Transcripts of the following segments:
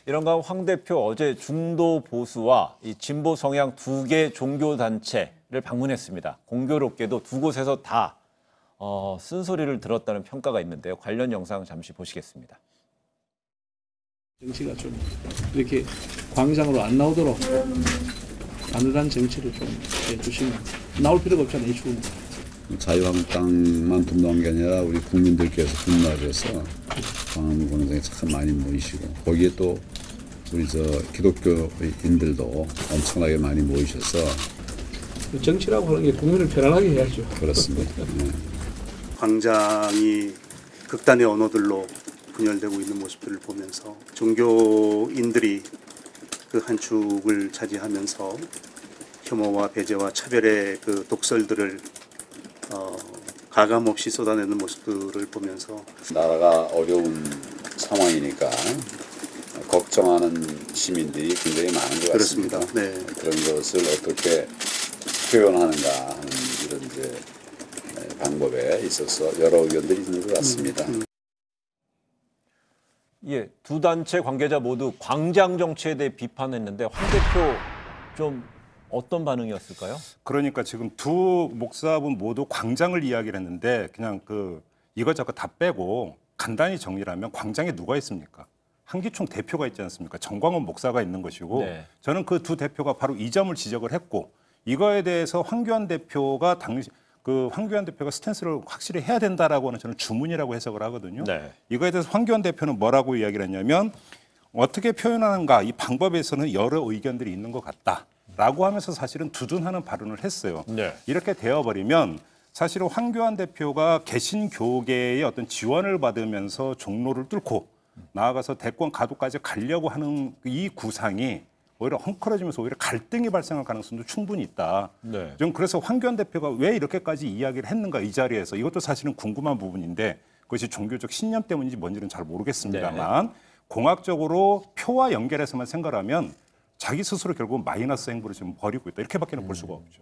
이런가 황 대표 어제 중도 보수와 이 진보 성향 두 개 종교 단체를 방문했습니다. 공교롭게도 두 곳에서 다 쓴소리를 들었다는 평가가 있는데요. 관련 영상 잠시 보시겠습니다. 정치가 좀 이렇게 광장으로 안 나오도록 가느다란 정치를 좀 해주시면 나올 필요가 없잖아요. 이 추운. 자유한국당만 분노한 게 아니라 우리 국민들께서 분노하셔서 광화문 광장에 참 많이 모이시고 거기에 또 우리 기독교인들도 엄청나게 많이 모이셔서 정치라고 하는 게 국민을 편안하게 해야죠. 그렇습니다. 네. 광장이 극단의 언어들로 분열되고 있는 모습들을 보면서 종교인들이 그 한 축을 차지하면서 혐오와 배제와 차별의 그 독설들을 가감 없이 쏟아내는 모습들을 보면서 나라가 어려운 상황이니까 걱정하는 시민들이 굉장히 많은 것 같습니다. 그렇습니다. 네. 그런 것을 어떻게 표현하는가 하는 이런 이제 방법에 있어서 여러 의견들이 있는 것 같습니다. 예, 두 단체 관계자 모두 광장 정치에 대해 비판했는데 황 대표 좀 어떤 반응이었을까요? 그러니까 지금 두 목사분 모두 광장을 이야기를 했는데 그냥 이것저것 다 빼고 간단히 정리를 하면 광장에 누가 있습니까? 한기총 대표가 있지 않습니까? 정광훈 목사가 있는 것이고 네. 저는 그 두 대표가 바로 이 점을 지적을 했고 이거에 대해서 황교안 대표가 황교안 대표가 스탠스를 확실히 해야 된다라고 하는 저는 주문이라고 해석을 하거든요. 네. 이거에 대해서 황교안 대표는 뭐라고 이야기를 했냐면 어떻게 표현하는가 이 방법에서는 여러 의견들이 있는 것 같다라고 하면서 사실은 두둔하는 발언을 했어요. 네. 이렇게 되어버리면 사실은 황교안 대표가 개신교계의 어떤 지원을 받으면서 종로를 뚫고 나아가서 대권 가도까지 가려고 하는 이 구상이 오히려 헝클어지면서 오히려 갈등이 발생할 가능성도 충분히 있다. 네. 좀 그래서 황교안 대표가 왜 이렇게까지 이야기를 했는가 이 자리에서 이것도 사실은 궁금한 부분인데 그것이 종교적 신념 때문인지 뭔지는 잘 모르겠습니다만 공학적으로 표와 연결해서만 생각하면 자기 스스로 결국 마이너스 행보를 지금 벌이고 있다. 이렇게밖에는 볼 수가 없죠.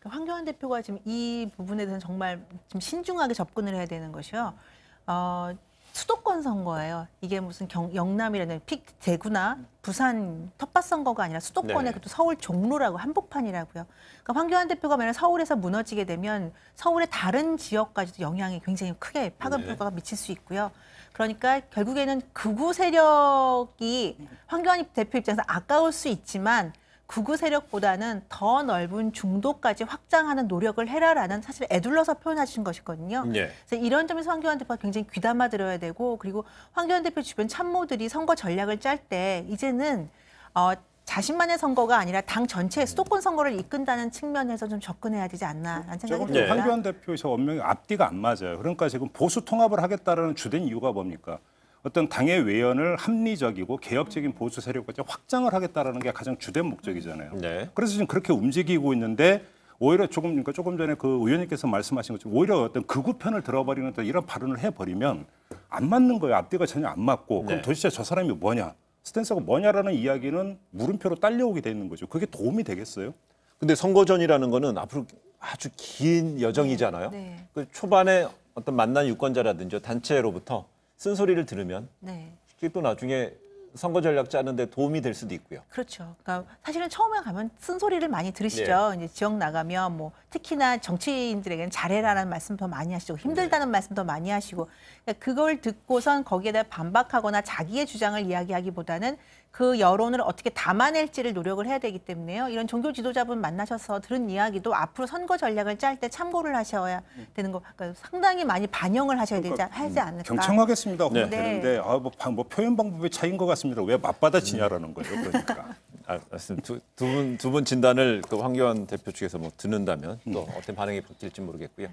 황교안 대표가 지금 이 부분에 대해서 정말 좀 신중하게 접근을 해야 되는 것이요. 수도권 선거예요. 이게 무슨 영남이라는 대구나 부산 텃밭 선거가 아니라 수도권의 네. 또 서울 종로라고 한복판이라고요. 그러니까 황교안 대표가 만약 서울에서 무너지게 되면 서울의 다른 지역까지도 영향이 굉장히 크게 파급 효과가 미칠 수 있고요. 그러니까 결국에는 극우 세력이 황교안 대표 입장에서 아까울 수 있지만 극우 세력보다는 더 넓은 중도까지 확장하는 노력을 해라라는 사실 애둘러서 표현하신 것이거든요. 네. 그래서 이런 점에서 황교안 대표가 굉장히 귀담아 들어야 되고 그리고 황교안 대표 주변 참모들이 선거 전략을 짤 때 이제는 자신만의 선거가 아니라 당 전체의 수도권 선거를 이끈다는 측면에서 좀 접근해야 되지 않나라는 생각이 네. 듭니다. 황교안 대표의 원명이 앞뒤가 안 맞아요. 그러니까 지금 보수 통합을 하겠다는 주된 이유가 뭡니까? 어떤 당의 외연을 합리적이고 개혁적인 보수 세력까지 확장을 하겠다라는 게 가장 주된 목적이잖아요. 네. 그래서 지금 그렇게 움직이고 있는데 오히려 조금 전에 그 의원님께서 말씀하신 것처럼 오히려 어떤 극우 편을 들어버리는 이런 발언을 해버리면 안 맞는 거예요. 앞뒤가 전혀 안 맞고 그럼 네. 도대체 저 사람이 뭐냐? 스탠스가 뭐냐라는 이야기는 물음표로 딸려오게 돼 있는 거죠. 그게 도움이 되겠어요? 근데 선거 전이라는 거는 앞으로 아주 긴 여정이잖아요. 네. 그 초반에 어떤 만난 유권자라든지 단체로부터 쓴소리를 들으면 네. 그게 또 나중에 선거 전략 짜는데 도움이 될 수도 있고요. 그렇죠. 그러니까 사실은 처음에 가면 쓴소리를 많이 들으시죠. 이제 지역 나가면 뭐 특히나 정치인들에게는 잘해라는 말씀 더 많이 하시고 힘들다는 말씀 더 많이 하시고 그러니까 그걸 듣고선 거기에 대해 반박하거나 자기의 주장을 이야기하기보다는 그 여론을 어떻게 담아낼지를 노력을 해야 되기 때문에요. 이런 종교 지도자분 만나셔서 들은 이야기도 앞으로 선거 전략을 짤 때 참고를 하셔야 되는 거. 그러니까 상당히 많이 반영을 하셔야 하지 않을까. 경청하겠습니다. 네. 되는데 뭐 표현 방법의 차이인 것 같습니다. 왜 맞받아치냐라는 거예요. 그러니까. 알겠습니다. 두 분 진단을 그 황교안 대표 측에서 뭐 듣는다면 또 어떤 반응이 바뀔지 모르겠고요.